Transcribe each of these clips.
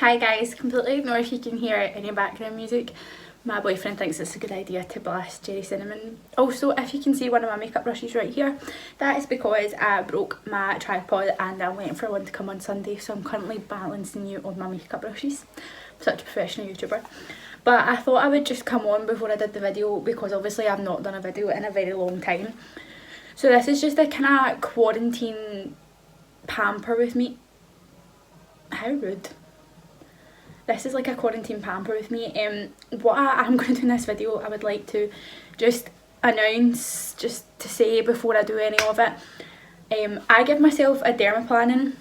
Hi guys, completely ignore if you can hear any background music. My boyfriend thinks it's a good idea to blast Cherry Cinnamon. Also, if you can see one of my makeup brushes right here, that is because I broke my tripod and I'm waiting for one to come on Sunday, so I'm currently balancing you on my makeup brushes. I'm such a professional YouTuber. But I thought I would just come on before I did the video because obviously I've not done a video in a very long time. So this is just a kind of quarantine pamper with me. How rude. This is like a quarantine pamper with me. What I'm going to do in this video, I would like to just announce, just to say before I do any of it, I give myself a dermaplaning.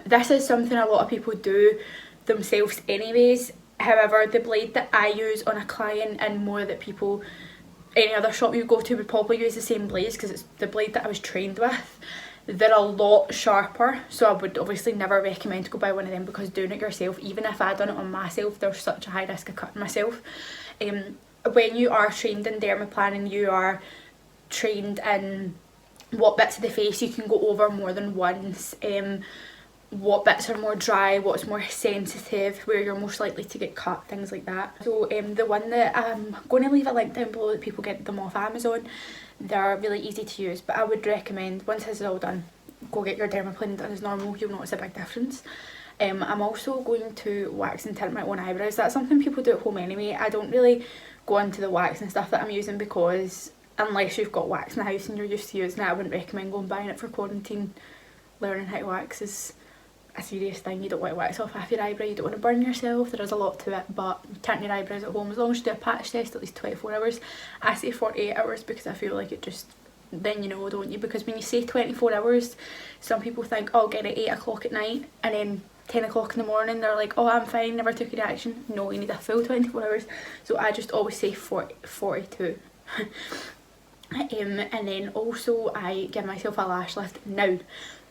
This is something a lot of people do themselves anyways. However, the blade that I use on a client and more that people, any other shop you go to would probably use the same blades because it's the blade that I was trained with. They're a lot sharper, so I would obviously never recommend to go buy one of them because doing it yourself, even if I done it on myself, there's such a high risk of cutting myself. When you are trained in dermaplaning, you are trained in what bits of the face you can go over more than once, what bits are more dry, what's more sensitive, where you're most likely to get cut, things like that. So the one that I'm going to leave a link down below that people get them off Amazon. They're really easy to use, but I would recommend once this is all done, go get your dermaplaning done as normal. You'll notice a big difference. I'm also going to wax and tint my own eyebrows. That's something people do at home anyway. I don't really go into the wax and stuff that I'm using because unless you've got wax in the house and you're used to using it, I wouldn't recommend going buying it for quarantine. Learning how to wax is a serious thing. You don't want to wax off half your eyebrow, you don't want to burn yourself, there is a lot to it, but tinting your eyebrows at home, as long as you do a patch test at least 24 hours. I say 48 hours because I feel like it just, then you know, don't you? Because when you say 24 hours, some people think, oh, I'll get it 8 o'clock at night, and then 10 o'clock in the morning they're like, oh, I'm fine, never took a reaction. No, you need a full 24 hours. So I just always say 42. And then also I give myself a lash lift. Now,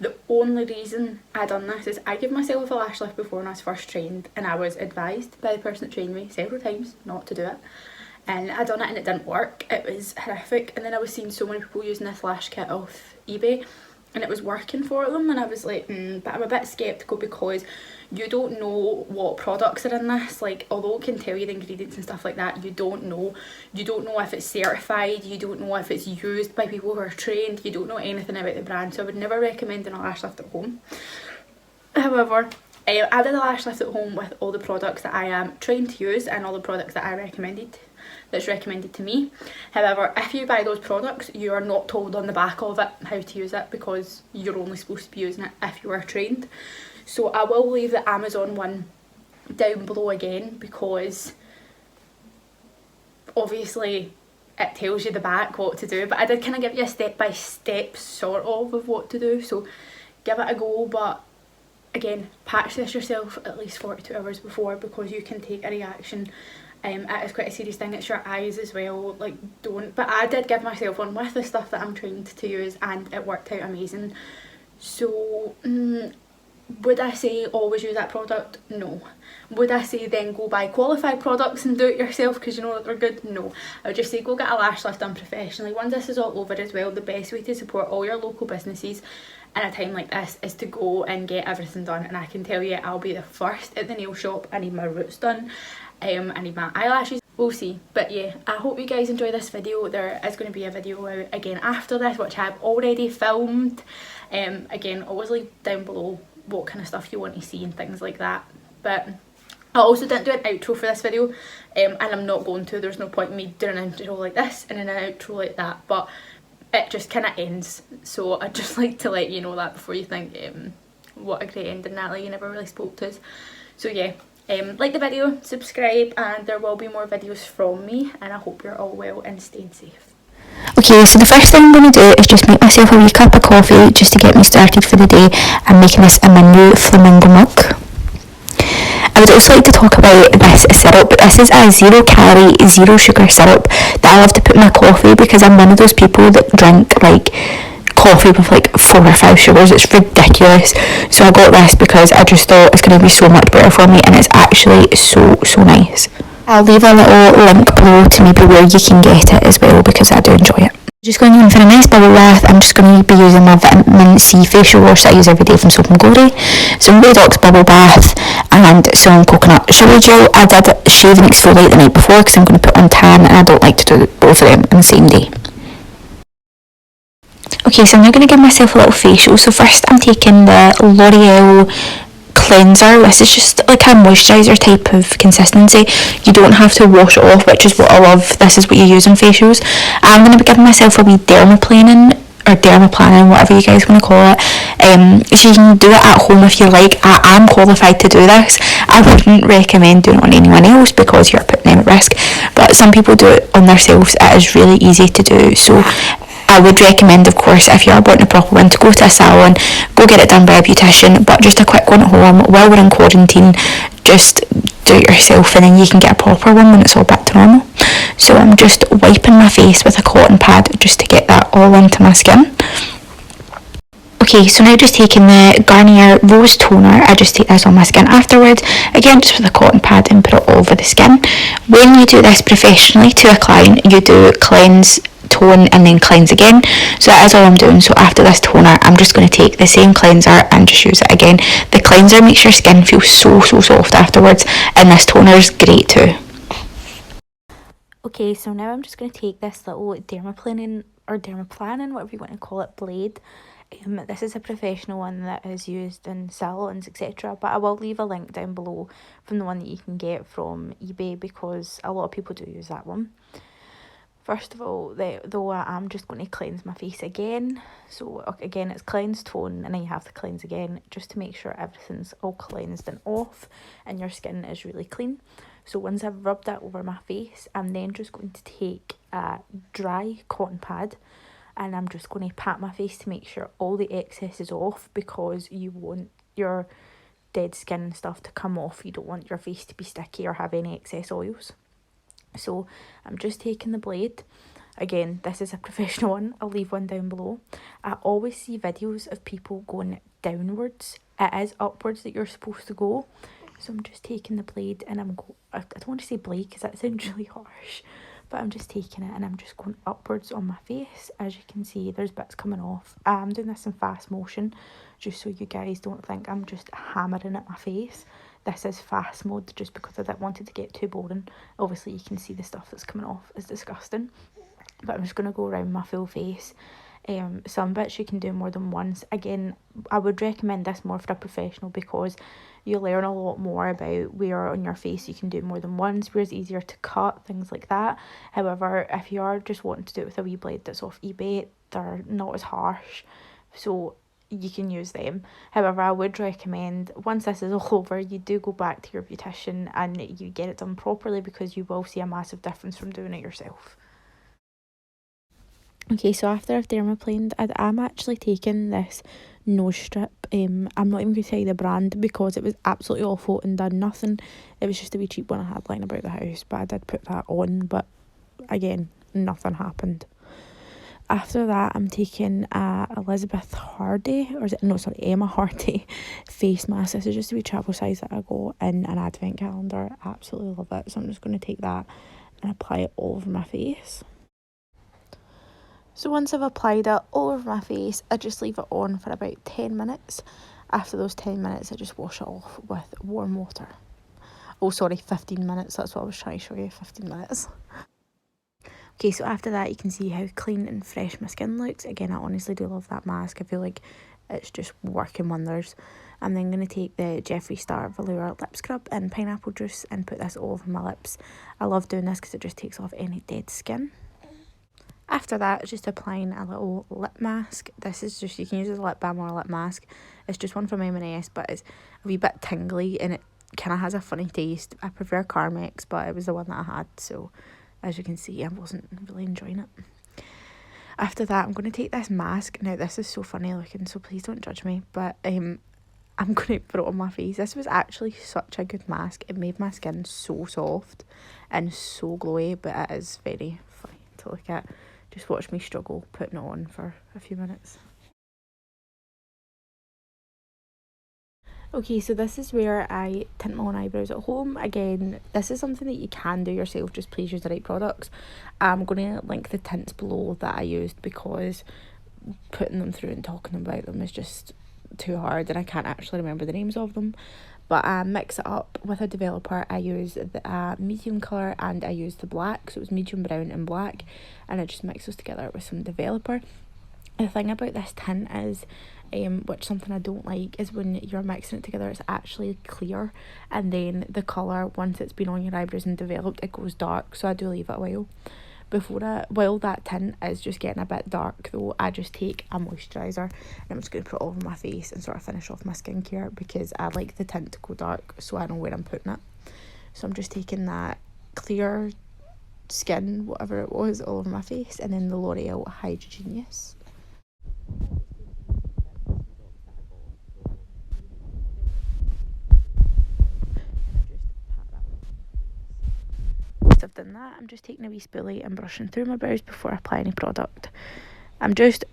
the only reason I done this is I give myself a lash lift before when I was first trained, and I was advised by the person that trained me several times not to do it, and I done it and it didn't work. It was horrific. And then I was seeing so many people using this lash kit off eBay and it was working for them, and I was like, but I'm a bit sceptical because you don't know what products are in this. Like, although it can tell you the ingredients and stuff like that, you don't know if it's certified, you don't know if it's used by people who are trained, you don't know anything about the brand. So I would never recommend doing a lash lift at home. However, I did a lash lift at home with all the products that I am trained to use and all the products that that's recommended to me. However, if you buy those products, you are not told on the back of it how to use it because you're only supposed to be using it if you are trained. So I will leave the Amazon one down below again because obviously it tells you the back what to do, but I did kind of give you a step-by-step sort of what to do, so give it a go. But again, patch this yourself at least 42 hours before because you can take a reaction. It is quite a serious thing. It's your eyes as well, like, don't. But I did give myself one with the stuff that I'm trained to use and it worked out amazing. So would I say always use that product? No. Would I say then go buy qualified products and do it yourself because you know that they're good? No. I would just say go get a lash lift done professionally. Once this is all over as well, the best way to support all your local businesses in a time like this is to go and get everything done. And I can tell you, I'll be the first at the nail shop. I need my roots done. I need my eyelashes. We'll see. But yeah, I hope you guys enjoy this video. There is going to be a video out again after this, which I've already filmed. Again, always leave down below what kind of stuff you want to see and things like that. But I also didn't do an outro for this video, and I'm not going to. There's no point in me doing an intro like this and then an outro like that, but it just kind of ends. So I'd just like to let you know that before you think, what a great ending, Natalie, you never really spoke to us. So yeah, like the video, subscribe, and there will be more videos from me, and I hope you're all well and staying safe. Okay, so the first thing I'm going to do is just make myself a wee cup of coffee just to get me started for the day. I'm making this in my new flamingo mug. I would also like to talk about this syrup. This is a 0 calorie, 0 sugar syrup that I love to put in my coffee because I'm one of those people that drink like coffee with like 4 or 5 sugars. It's ridiculous. So I got this because I just thought it's going to be so much better for me, and it's actually so nice. I'll leave a little link below to maybe where you can get it as well because I do enjoy it. Just going in for a nice bubble bath. I'm just going to be using my vitamin C facial wash that I use every day from Soap and Glory. So Redox bubble bath. and some coconut sugar gel. I did shave and exfoliate the night before because I'm going to put on tan, and I don't like to do both of them on the same day. Okay, so I'm now going to give myself a little facial. So first I'm taking the L'Oreal cleanser. This is just like a moisturiser type of consistency. You don't have to wash it off, which is what I love. This is what you use in facials. I'm going to be giving myself a wee dermaplaning, or dermaplaning, whatever you guys want to call it. So you can do it at home if you like. I am qualified to do this. I wouldn't recommend doing it on anyone else because you're putting them at risk, but some people do it on themselves. It is really easy to do. So I would recommend, of course, if you are wanting a proper one, to go to a salon, go get it done by a beautician, but just a quick one at home while we're in quarantine, just do it yourself, and then you can get a proper one when it's all back to normal. So I'm just wiping my face with a cotton pad just to get that all into my skin. Okay, so now just taking the Garnier Rose Toner, I just take this on my skin afterwards, again just with a cotton pad, and put it all over the skin. When you do this professionally to a client, you do cleanse, tone, and then cleanse again. So that is all I'm doing. So after this toner, I'm just going to take the same cleanser and just use it again. The cleanser makes your skin feel so soft afterwards, and this toner is great too. Okay, so now I'm just going to take this little dermaplaning, or dermaplaning, whatever you want to call it, blade. This is a professional one that is used in salons, etc. But I will leave a link down below from the one that you can get from eBay, because a lot of people do use that one. First of all, though, I am just going to cleanse my face again. So again, it's cleanse, tone, and then you have to cleanse again, just to make sure everything's all cleansed and off and your skin is really clean. So once I've rubbed that over my face, I'm then just going to take a dry cotton pad, and I'm just going to pat my face to make sure all the excess is off, because you want your dead skin and stuff to come off. You don't want your face to be sticky or have any excess oils. So I'm just taking the blade. Again, this is a professional one. I'll leave one down below. I always see videos of people going downwards. It is upwards that you're supposed to go. So I'm just taking the blade, and I don't want to say blade because that sounds really harsh, but I'm just taking it and I'm just going upwards on my face. As you can see, there's bits coming off. I'm doing this in fast motion, just so you guys don't think I'm just hammering at my face. This is fast mode just because I didn't want it to get too boring. Obviously you can see the stuff that's coming off is disgusting, but I'm just going to go around my full face. Some bits you can do more than once. Again, I would recommend this more for a professional, because you learn a lot more about where on your face you can do more than once, where it's easier to cut, things like that. However, if you are just wanting to do it with a wee blade that's off eBay, they're not as harsh, so you can use them. However, I would recommend, once this is all over, you do go back to your beautician and you get it done properly, because you will see a massive difference from doing it yourself. Okay, so after I've dermaplaned, I'm actually taking this nose strip. I'm not even going to tell you the brand, because it was absolutely awful and done nothing. It was just a wee cheap one I had lying about the house, but I did put that on, but again, nothing happened. After that, I'm taking Elizabeth Hardy, or is it, no, sorry, Emma Hardy face mask. This is just a wee travel size that I got in an advent calendar. I absolutely love it. So I'm just going to take that and apply it all over my face. So once I've applied it all over my face, I just leave it on for about 10 minutes. After those 10 minutes, I just wash it off with warm water. Oh, sorry, 15 minutes. That's what I was trying to show you, 15 minutes. Okay, so after that, you can see how clean and fresh my skin looks. Again, I honestly do love that mask. I feel like it's just working wonders. I'm then going to take the Jeffree Star Velour Lip Scrub in pineapple juice and put this all over my lips. I love doing this because it just takes off any dead skin. After that, just applying a little lip mask. This is just, you can use it as a lip balm or a lip mask. It's just one from M&S, but it's a wee bit tingly and it kind of has a funny taste. I prefer Carmex, but it was the one that I had, so as you can see, I wasn't really enjoying it. After that, I'm going to take this mask. Now, this is so funny looking, so please don't judge me, but I'm going to put it on my face. This was actually such a good mask. It made my skin so soft and so glowy, but it is very funny to look at. Just watch me struggle putting it on for a few minutes. Okay, so this is where I tint my own eyebrows at home. Again, this is something that you can do yourself, just please use the right products. I'm going to link the tints below that I used, because putting them through and talking about them is just too hard and I can't actually remember the names of them. But I mix it up with a developer. I use the medium colour and I use the black, so it was medium brown and black, and I just mix those together with some developer. The thing about this tint is, which something I don't like, is when you're mixing it together it's actually clear, and then the colour, once it's been on your eyebrows and developed, it goes dark, so I do leave it a while. While that tint is just getting a bit dark though, I just take a moisturiser and I'm just going to put it all over my face and sort of finish off my skincare, because I like the tint to go dark so I know where I'm putting it. So I'm just taking that clear skin, whatever it was, all over my face, and then the L'Oreal Hydrogenius. Once I've done that, I'm just taking a wee spoolie and brushing through my brows before I apply any product. I'm just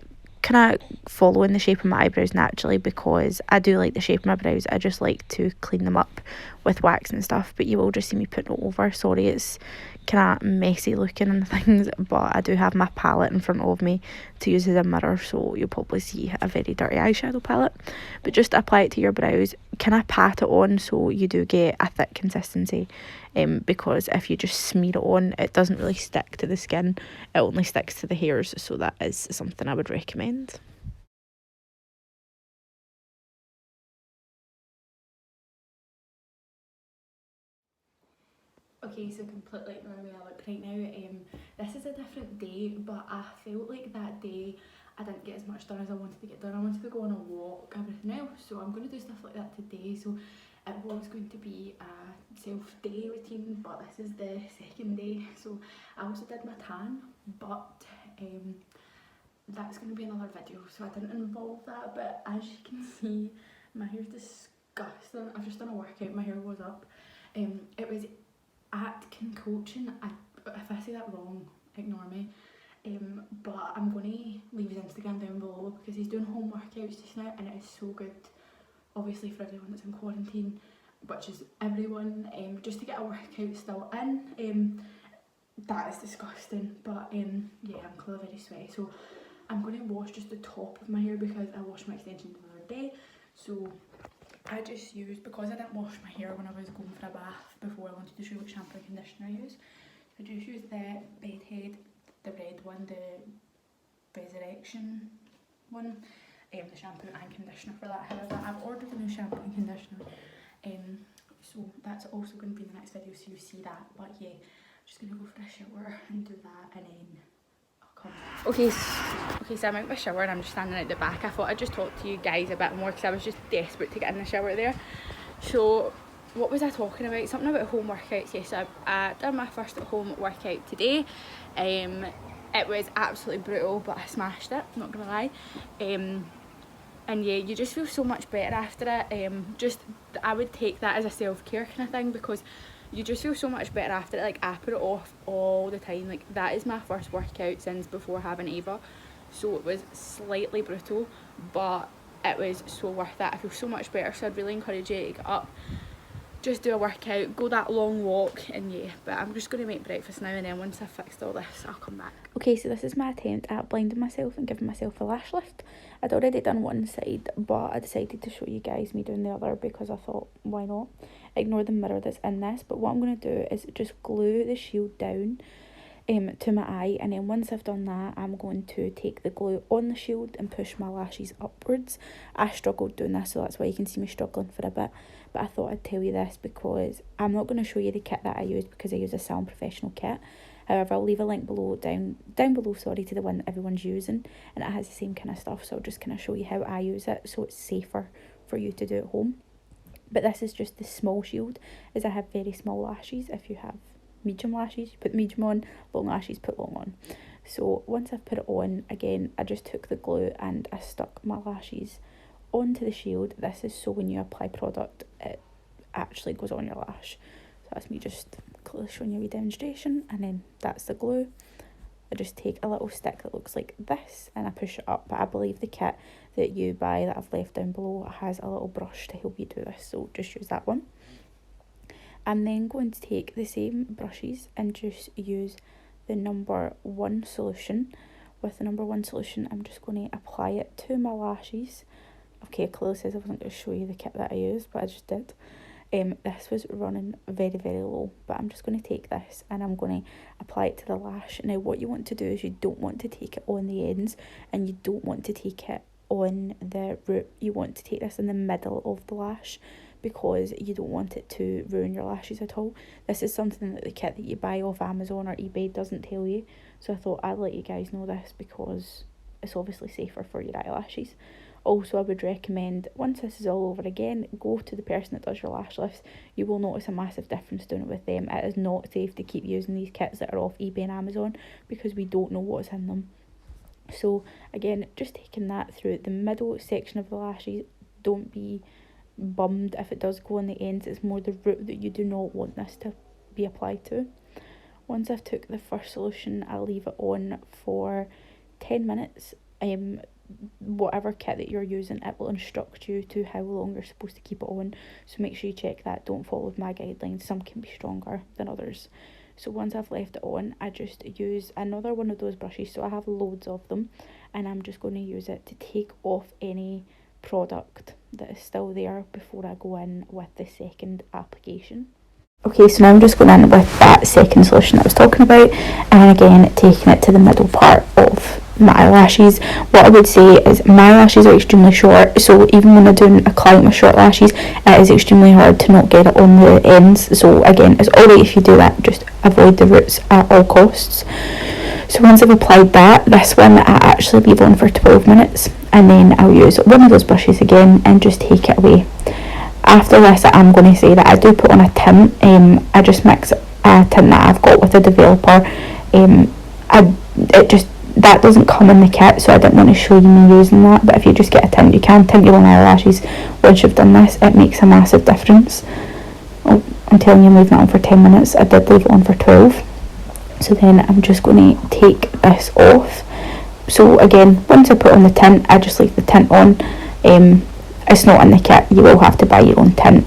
kind of following the shape of my eyebrows naturally, because I do like the shape of my brows. I just like to clean them up with wax and stuff, but you will just see me putting it over. Sorry, it's kind of messy looking and things, but I do have my palette in front of me to use as a mirror, so you'll probably see a very dirty eyeshadow palette. But just apply it to your brows, kind of pat it on so you do get a thick consistency, because if you just smear it on, it doesn't really stick to the skin, it only sticks to the hairs, so that is something I would recommend. Okay, so completely ignore the way I look right now. This is a different day, but I felt like that day I didn't get as much done as I wanted to get done. I wanted to go on a walk, everything else, so I'm going to do stuff like that today. So it was going to be a self-day routine, but this is the second day. So I also did my tan, but that's going to be another video, so I didn't involve that. But as you can see, my hair's disgusting. I've just done a workout, my hair was up. It was at Coaching. If I say that wrong, ignore me. But I'm going to leave his Instagram down below, because he's doing home workouts just now and it is so good, obviously for everyone that's in quarantine, which is everyone, just to get a workout still in. That is disgusting, but yeah, I'm clearly very sweaty, so I'm going to wash just the top of my hair, because I washed my extensions the other day. So I just used, because I didn't wash my hair when I was going for a bath before, I wanted to show you what shampoo and conditioner I use. I just used the Bedhead, the red one, the Resurrection one, the shampoo and conditioner for that. However, I've ordered a new shampoo and conditioner, so that's also going to be in the next video, so you see that. But yeah, I'm just going to go for a shower and do that, and then Okay, so I'm out of the shower and I'm just standing at the back. I thought I'd just talk to you guys a bit more, because I was just desperate to get in the shower there. So what was I talking about? Something about home workouts. Yes, I done my first home workout today. It was absolutely brutal, but I smashed it, not gonna lie. And yeah, you just feel so much better after it. I would take that as a self-care kind of thing, because you just feel so much better after it. Like, I put it off all the time. Like, that is my first workout since before having Ava, so it was slightly brutal, but it was so worth it. I feel so much better, so I'd really encourage you to get up, just do a workout, go that long walk, and yeah. But I'm just going to make breakfast now, and then once I've fixed all this, I'll come back. Okay, so this is my attempt at blinding myself and giving myself a lash lift. I'd already done one side, but I decided to show you guys me doing the other, because I thought, why not? Ignore the mirror that's in this, but what I'm going to do is just glue the shield down to my eye, and then once I've done that, I'm going to take the glue on the shield and push my lashes upwards. I struggled doing this, so that's why you can see me struggling for a bit, but I thought I'd tell you this, because I'm not going to show you the kit that I used, because I use a Salon Professional kit. However, I'll leave a link below, down below, sorry, to the one that everyone's using, and it has the same kind of stuff, so I'll just kind of show you how I use it, so it's safer for you to do at home. But this is just the small shield, as I have very small lashes. If you have medium lashes, you put medium on, long lashes, put long on. So once I've put it on, again, I just took the glue and I stuck my lashes onto the shield. This is so when you apply product, it actually goes on your lash. So that's me just clearly showing you a demonstration, and then that's the glue. I just take a little stick that looks like this and I push it up, but I believe the kit that you buy that I've left down below has a little brush to help you do this, so just use that one. I'm then going to take the same brushes and just use the number 1 solution. With the number 1 solution, I'm just going to apply it to my lashes, Okay, clearly says I wasn't going to show you the kit that I used, but I just did. This was running very, very low, but I'm just going to take this and I'm going to apply it to the lash. Now what you want to do is you don't want to take it on the ends, and you don't want to take it on the root. You want to take this in the middle of the lash, because you don't want it to ruin your lashes at all. This is something that the kit that you buy off Amazon or eBay doesn't tell you, so I thought I'd let you guys know this because it's obviously safer for your eyelashes. Also, I would recommend, once this is all over again, go to the person that does your lash lifts. You will notice a massive difference doing it with them. It is not safe to keep using these kits that are off eBay and Amazon, because we don't know what's in them. So again, just taking that through the middle section of the lashes. Don't be bummed if it does go on the ends. It's more the root that you do not want this to be applied to. Once I've took the first solution, I'll leave it on for 10 minutes. Whatever kit that you're using, it will instruct you to how long you're supposed to keep it on, so make sure you check that. Don't follow my guidelines, some can be stronger than others. So once I've left it on, I just use another one of those brushes, so I have loads of them, and I'm just going to use it to take off any product that is still there before I go in with the second application. Okay, so now I'm just going in with that second solution that I was talking about, and again taking it to the middle part of my eyelashes. What I would say is my lashes are extremely short, so even when I'm doing a client with short lashes, it is extremely hard to not get it on the ends. So again, it's alright if you do that, just avoid the roots at all costs. So once I've applied that, this one I actually leave on for 12 minutes, and then I'll use one of those brushes again and just take it away. After this, I'm going to say that I do put on a tint. I just mix a tint that I've got with a developer. That doesn't come in the kit, so I didn't want to show you me using that, but if you just get a tint, you can tint your own eyelashes. Once you've done this, it makes a massive difference. Oh, I'm telling you, I'm leaving it on for 10 minutes. I did leave it on for 12. So then I'm just going to take this off. So again, once I put on the tint, I just leave the tint on. It's not in the kit, you will have to buy your own tint.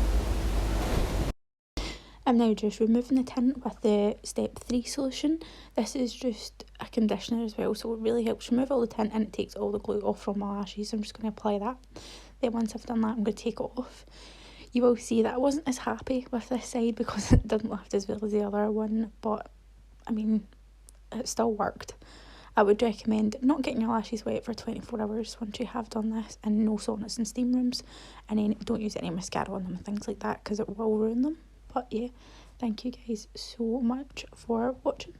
I'm now just removing the tint with the step 3 solution. This is just a conditioner as well, so it really helps remove all the tint and it takes all the glue off from my lashes. I'm just going to apply that. Then once I've done that, I'm going to take it off. You will see that I wasn't as happy with this side because it didn't lift as well as the other one, but I mean, it still worked. I would recommend not getting your lashes wet for 24 hours once you have done this, and no saunas and steam rooms, and then don't use any mascara on them and things like that because it will ruin them. But yeah, thank you guys so much for watching.